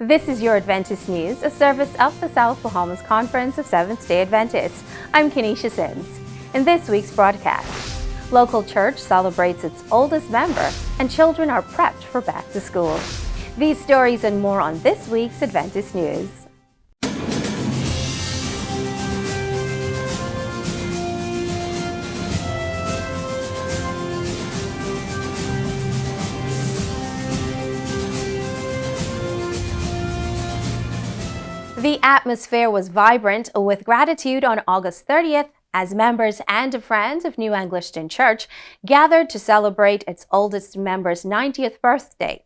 This is your Adventist News, a service of the South Bahamas Conference of Seventh-day Adventists. I'm Kenesha Sims. In this week's broadcast, local church celebrates its oldest member and children are prepped for back to school. These stories and more on this week's Adventist News. The atmosphere was vibrant with gratitude on August 30th as members and friends of New Angliston Church gathered to celebrate its oldest member's 90th birthday.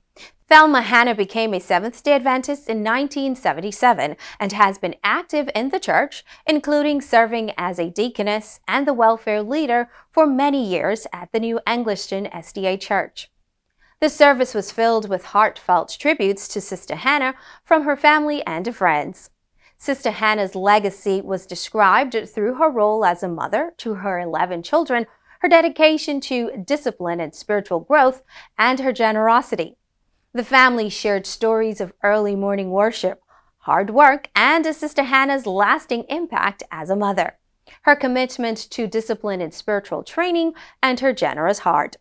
Thelma Hannah became a Seventh-day Adventist in 1977 and has been active in the church, including serving as a deaconess and the welfare leader for many years at the New Angliston SDA Church. The service was filled with heartfelt tributes to Sister Hannah from her family and friends. Sister Hannah's legacy was described through her role as a mother to her 11 children, her dedication to discipline and spiritual growth, and her generosity. The family shared stories of early morning worship, hard work, and Sister Hannah's lasting impact as a mother, her commitment to discipline and spiritual training, and her generous heart.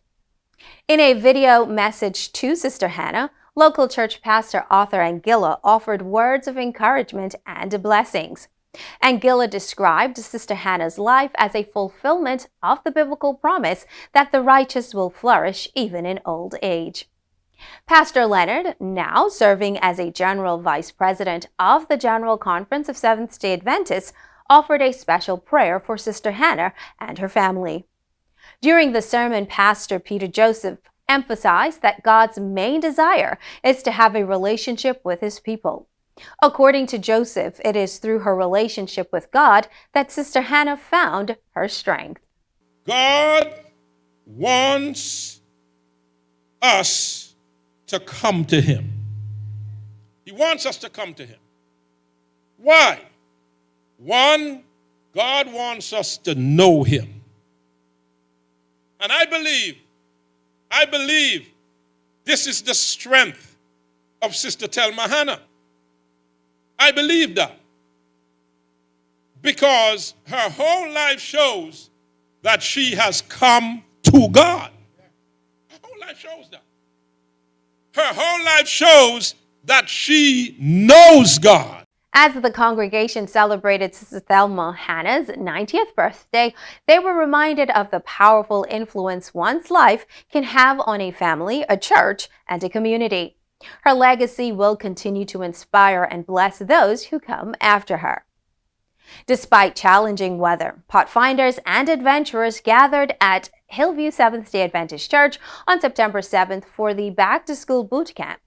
In a video message to Sister Hannah, local church pastor Arthur Angilla offered words of encouragement and blessings. Angilla described Sister Hannah's life as a fulfillment of the biblical promise that the righteous will flourish even in old age. Pastor Leonard, now serving as a General Vice President of the General Conference of Seventh-day Adventists, offered a special prayer for Sister Hannah and her family. During the sermon, Pastor Peter Joseph emphasized that God's main desire is to have a relationship with his people. According to Joseph, it is through her relationship with God that Sister Hannah found her strength. God wants us to come to him. He wants us to come to him. Why? One, God wants us to know him. And I believe this is the strength of Sister Thelma Hannah. I believe that because her whole life shows that she has come to God. Her whole life shows that. Her whole life shows that she knows God. As the congregation celebrated Sister Thelma Hannah's 90th birthday, they were reminded of the powerful influence one's life can have on a family, a church, and a community. Her legacy will continue to inspire and bless those who come after her. Despite challenging weather, Pathfinders and adventurers gathered at Hillview Seventh-day Adventist Church on September 7th for the Back to School Boot Camp.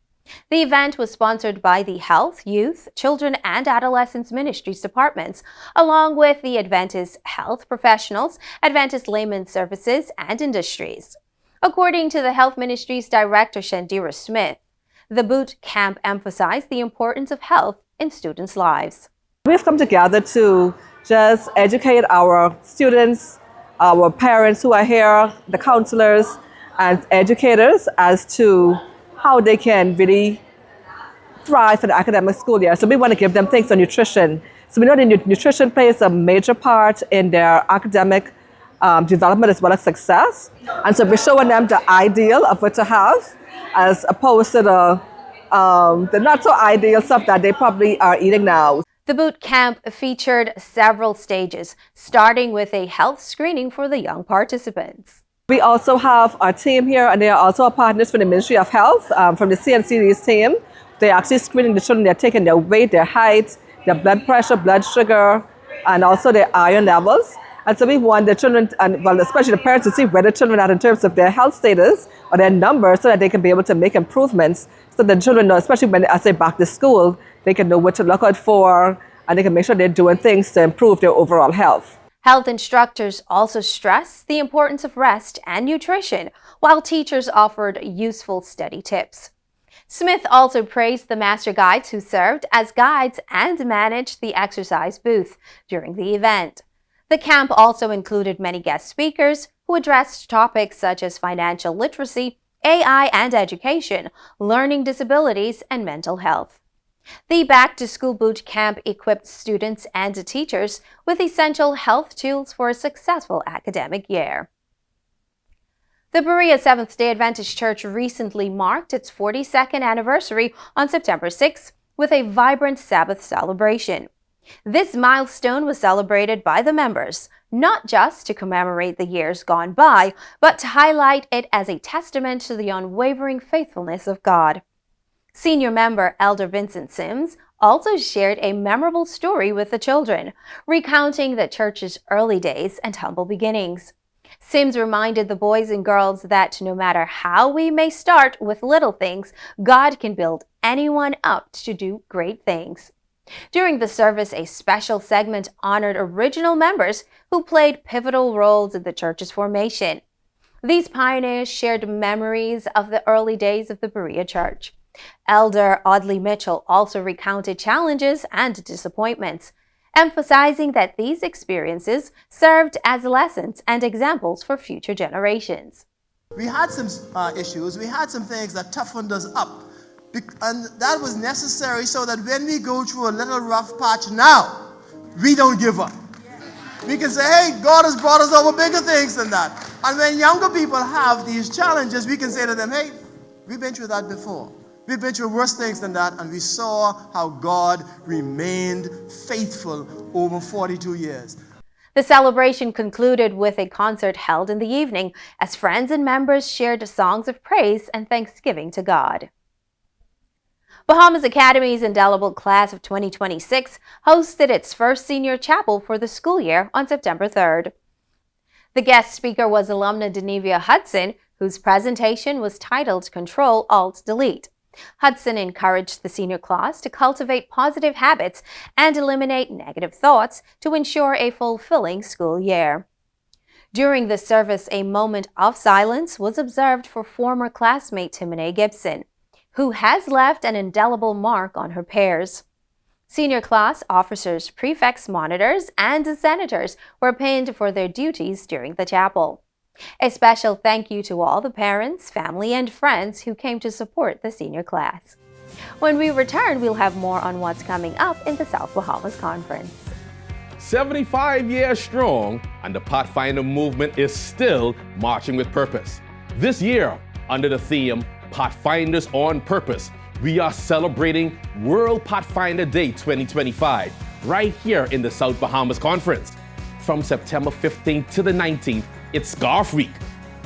The event was sponsored by the Health, Youth, Children, and Adolescents Ministries departments, along with the Adventist Health Professionals, Adventist Layman Services, and Industries. According to the Health Ministries Director Shandira Smith, the boot camp emphasized the importance of health in students' lives. We've come together to just educate our students, our parents who are here, the counselors, and educators as to how they can really thrive for the academic school year. So we want to give them things on nutrition. So we know that nutrition plays a major part in their academic development as well as success. And so we're showing them the ideal of what to have as opposed to the not so ideal stuff that they probably are eating now. The boot camp featured several stages, starting with a health screening for the young participants. We also have our team here, and they are also our partners from the Ministry of Health, from the CNCD's team. They're actually screening the children. They're taking their weight, their height, their blood pressure, blood sugar, and also their iron levels. And so we want the children, and well, especially the parents, to see where the children are in terms of their health status or their numbers so that they can be able to make improvements so the children know, especially when as they back to school, they can know what to look out for and they can make sure they're doing things to improve their overall health. Health instructors also stressed the importance of rest and nutrition, while teachers offered useful study tips. Smith also praised the master guides who served as guides and managed the exercise booth during the event. The camp also included many guest speakers who addressed topics such as financial literacy, AI and education, learning disabilities, and mental health. The Back to School Boot Camp equipped students and teachers with essential health tools for a successful academic year. The Berea Seventh-day Adventist Church recently marked its 42nd anniversary on September 6th with a vibrant Sabbath celebration. This milestone was celebrated by the members, not just to commemorate the years gone by, but to highlight it as a testament to the unwavering faithfulness of God. Senior member Elder Vincent Sims also shared a memorable story with the children, recounting the church's early days and humble beginnings. Sims reminded the boys and girls that no matter how we may start with little things, God can build anyone up to do great things. During the service, a special segment honored original members who played pivotal roles in the church's formation. These pioneers shared memories of the early days of the Berea Church. Elder Audley Mitchell also recounted challenges and disappointments, emphasizing that these experiences served as lessons and examples for future generations. We had some issues, we had some things that toughened us up, and that was necessary so that when we go through a little rough patch now, we don't give up. We can say, hey, God has brought us over bigger things than that. And when younger people have these challenges, we can say to them, hey, we've been through that before. We've been through worse things than that, and we saw how God remained faithful over 42 years. The celebration concluded with a concert held in the evening as friends and members shared songs of praise and thanksgiving to God. Bahamas Academy's indelible class of 2026 hosted its first senior chapel for the school year on September 3rd. The guest speaker was alumna Denevia Hudson, whose presentation was titled Control, Alt, Delete. Hudson encouraged the senior class to cultivate positive habits and eliminate negative thoughts to ensure a fulfilling school year. During the service, a moment of silence was observed for former classmate Timone Gibson, who has left an indelible mark on her peers. Senior class officers, prefects, monitors, and senators were pinned for their duties during the chapel. A special thank you to all the parents, family, and friends who came to support the senior class. When we return, we'll have more on what's coming up in the South Bahamas Conference. 75 years strong, and the Pathfinder movement is still marching with purpose. This year, under the theme Pathfinders on Purpose, we are celebrating World Pathfinder Day 2025 right here in the South Bahamas Conference. From September 15th to the 19th, it's Scarf Week.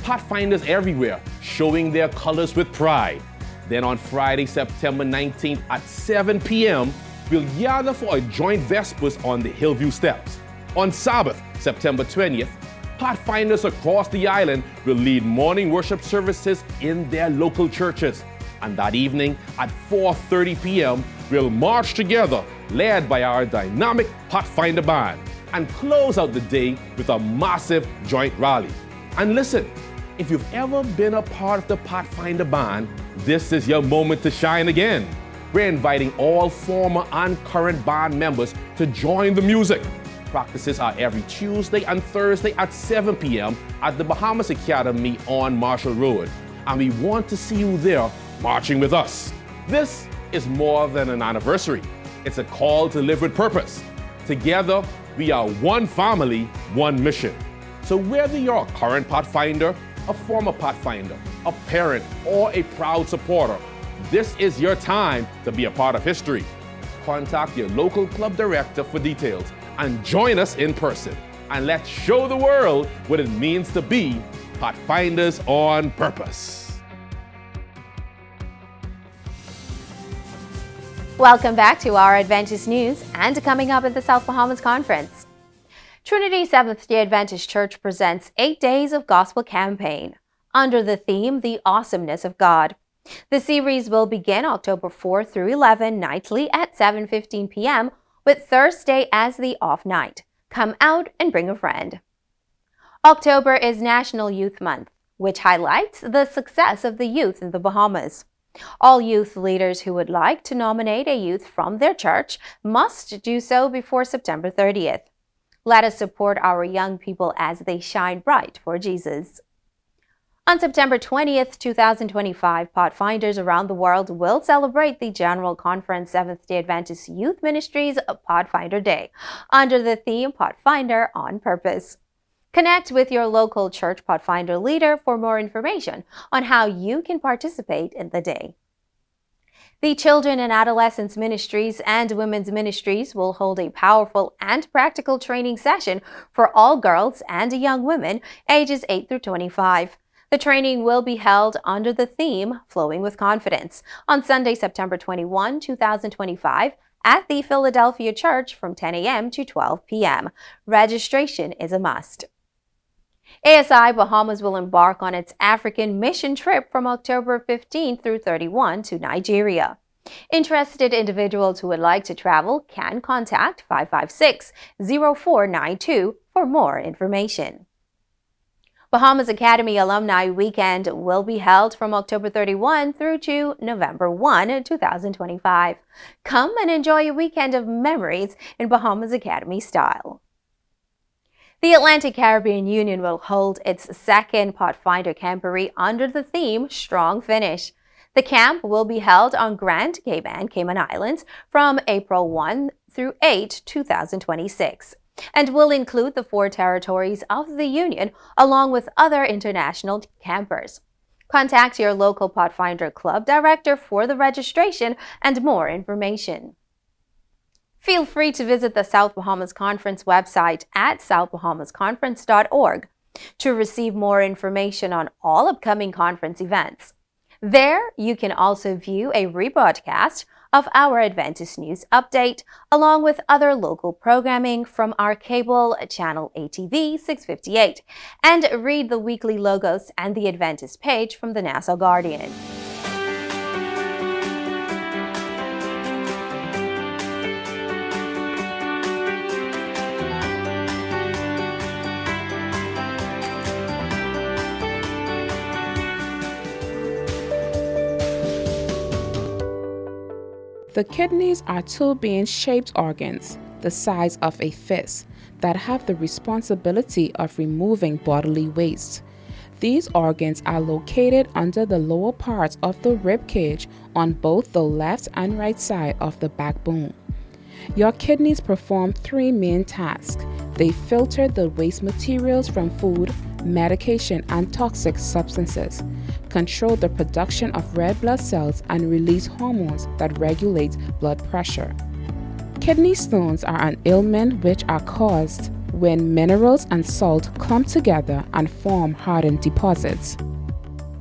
Pathfinders everywhere showing their colors with pride. Then on Friday, September 19th at 7 p.m., we'll gather for a joint Vespers on the Hillview Steps. On Sabbath, September 20th, Pathfinders across the island will lead morning worship services in their local churches. And that evening at 4:30 p.m., we'll march together, led by our dynamic Pathfinder band, and close out the day with a massive joint rally. And listen, if you've ever been a part of the Pathfinder band, this is your moment to shine again. We're inviting all former and current band members to join the music. Practices are every Tuesday and Thursday at 7 p.m. at the Bahamas Academy on Marshall Road. And we want to see you there marching with us. This is more than an anniversary. It's a call to live with purpose. Together, we are one family, one mission. So whether you're a current Pathfinder, a former Pathfinder, a parent, or a proud supporter, this is your time to be a part of history. Contact your local club director for details and join us in person. And let's show the world what it means to be Pathfinders on Purpose. Welcome back to our Adventist News and coming up at the South Bahamas Conference. Trinity Seventh-day Adventist Church presents 8 Days of Gospel Campaign under the theme, The Awesomeness of God. The series will begin October 4 through 11 nightly at 7:15 p.m. with Thursday as the off night. Come out and bring a friend. October is National Youth Month, which highlights the success of the youth in the Bahamas. All youth leaders who would like to nominate a youth from their church must do so before September 30th. Let us support our young people as they shine bright for Jesus. On September 20th, 2025, Pathfinders around the world will celebrate the General Conference Seventh-day Adventist Youth Ministries Pathfinder Day under the theme Pathfinder on Purpose. Connect with your local church Pathfinder leader for more information on how you can participate in the day. The Children and Adolescents Ministries and Women's Ministries will hold a powerful and practical training session for all girls and young women ages 8 through 25. The training will be held under the theme Flowing with Confidence on Sunday, September 21, 2025 at the Philadelphia Church from 10 a.m. to 12 p.m. Registration is a must. ASI Bahamas will embark on its African mission trip from October 15 through 31 to Nigeria. Interested individuals who would like to travel can contact 556-0492 for more information. Bahamas Academy Alumni Weekend will be held from October 31 through to November 1, 2025. Come and enjoy a weekend of memories in Bahamas Academy style. The Atlantic Caribbean Union will hold its second Pathfinder Camporee under the theme Strong Finish. The camp will be held on Grand Cayman, Cayman Islands from April 1 through 8, 2026, and will include the 4 territories of the Union along with other international campers. Contact your local Pathfinder Club director for the registration and more information. Feel free to visit the South Bahamas Conference website at southbahamasconference.org to receive more information on all upcoming conference events. There, you can also view a rebroadcast of our Adventist News Update, along with other local programming from our cable channel ATV 658, and read the weekly logos and the Adventist page from the Nassau Guardian. The kidneys are 2 bean-shaped organs, the size of a fist, that have the responsibility of removing bodily waste. These organs are located under the lower parts of the rib cage on both the left and right side of the backbone. Your kidneys perform 3 main tasks. They filter the waste materials from food, medication, and toxic substances, control the production of red blood cells, and release hormones that regulate blood pressure. Kidney stones are an ailment which are caused when minerals and salt clump together and form hardened deposits.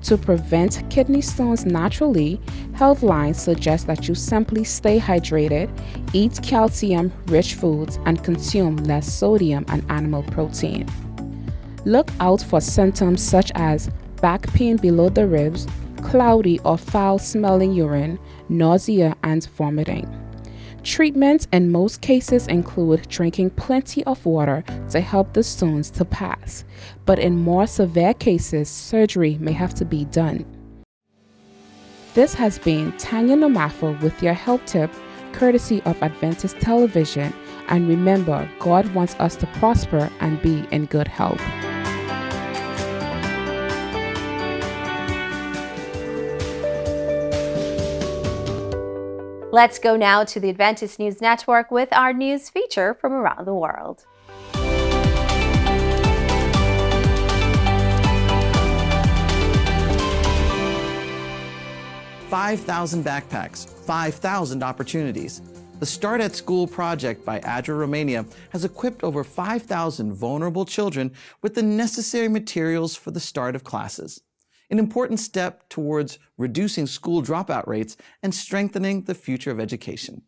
To prevent kidney stones naturally, Healthline suggests that you simply stay hydrated, eat calcium-rich foods, and consume less sodium and animal protein. Look out for symptoms such as back pain below the ribs, cloudy or foul-smelling urine, nausea, and vomiting. Treatments in most cases include drinking plenty of water to help the stones to pass, but in more severe cases, surgery may have to be done. This has been Tanya Nomafo with your health tip, courtesy of Adventist Television, and remember, God wants us to prosper and be in good health. Let's go now to the Adventist News Network with our news feature from around the world. 5,000 backpacks, 5,000 opportunities. The Start at School project by ADRA Romania has equipped over 5,000 vulnerable children with the necessary materials for the start of classes, an important step towards reducing school dropout rates and strengthening the future of education.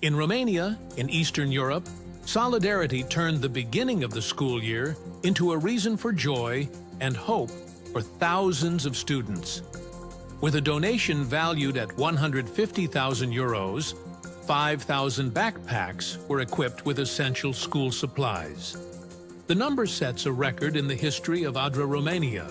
In Romania, in Eastern Europe, solidarity turned the beginning of the school year into a reason for joy and hope for thousands of students. With a donation valued at 150,000 euros, 5,000 backpacks were equipped with essential school supplies. The number sets a record in the history of ADRA Romania.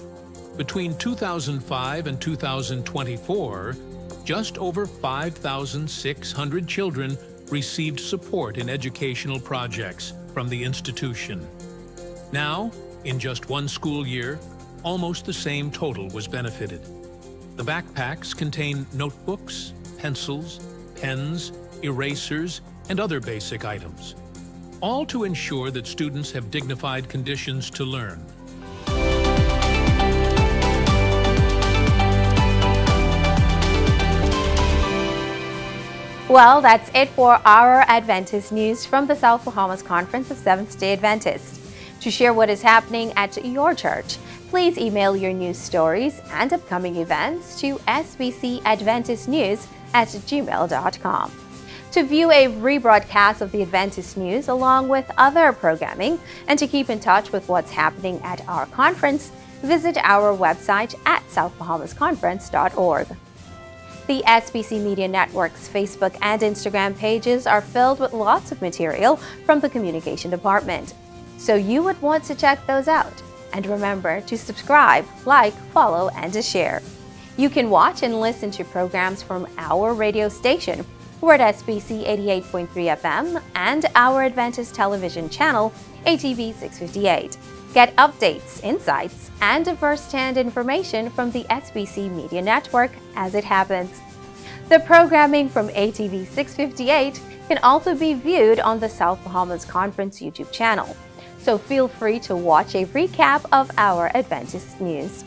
Between 2005 and 2024, just over 5,600 children received support in educational projects from the institution. Now, in just one school year, almost the same total was benefited. The backpacks contain notebooks, pencils, pens, erasers, and other basic items, all to ensure that students have dignified conditions to learn. Well, that's it for our Adventist news from the South Bahamas Conference of Seventh-day Adventists. To share what is happening at your church, please email your news stories and upcoming events to sbcadventistnews@gmail.com. To view a rebroadcast of the Adventist news along with other programming and to keep in touch with what's happening at our conference, visit our website at southbahamasconference.org. The SBC Media Network's Facebook and Instagram pages are filled with lots of material from the Communication Department, so you would want to check those out. And remember to subscribe, like, follow, and to share. You can watch and listen to programs from our radio station. We're at SBC 88.3 FM and our Adventist television channel, ATV 658. Get updates, insights, and first-hand information from the SBC Media Network as it happens. The programming from ATV 658 can also be viewed on the South Bahamas Conference YouTube channel, so feel free to watch a recap of our Adventist news.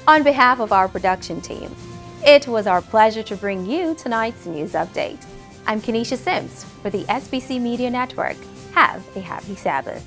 On behalf of our production team, it was our pleasure to bring you tonight's news update. I'm Kenesha Sims for the SBC Media Network. Have a happy Sabbath.